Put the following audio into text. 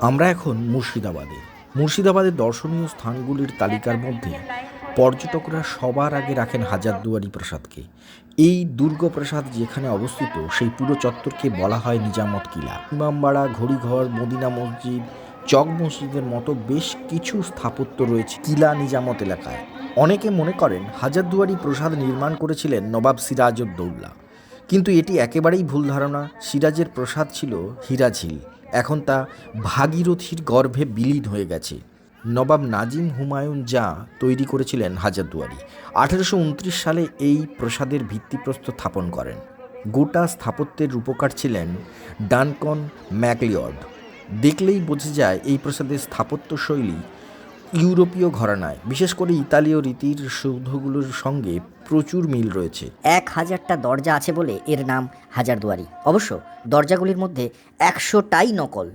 আমরা এখন মুর্শিদাবাদের দর্শনীয় স্থানগুলির তালিকার মধ্যে পর্যটকরা সবার আগে রাখেন হাজারদুয়ারি প্রাসাদকে। এই দুর্গপ্রাসাদ যেখানে অবস্থিত সেই পুরো চত্বরকে বলা হয় নিজামত কিলা। ইমামবাড়া, ঘড়িঘর, মদিনা মসজিদ, চক মসজিদের মতো বেশ কিছু স্থাপত্য রয়েছে কিলা নিজামত এলাকায়। অনেকে মনে করেন হাজারদুয়ারি প্রাসাদ নির্মাণ করেছিলেন নবাব সিরাজউদ্দৌলা, কিন্তু এটি একেবারেই ভুল ধারণা। সিরাজের প্রাসাদ ছিল হীরাঝিল, এখন তা ভাগীরথীর গর্ভে বিলীন হয়ে গেছে। নবাব নাজিম হুমায়ুন যা তৈরি করেছিলেন হাজারদুয়ারি, 1829 সালে এই প্রাসাদের ভিত্তিপ্রস্তর স্থাপন করেন। গোটা স্থাপত্যের রূপকার ছিলেন ডানকন ম্যাকলিওড। দেখলেই বোঝা যায় এই প্রাসাদের স্থাপত্যশৈলী ইউরোপীয় ঘরানায়, বিশেষ করে ইতালীয় রীতির সৌধগুলোর সঙ্গে প্রচুর মিল রয়েছে। 1000টা দরজা আছে বলে এর নাম হাজারদুয়ারি। অবশ্য দরজাগুলির মধ্যে 100টাই নকল।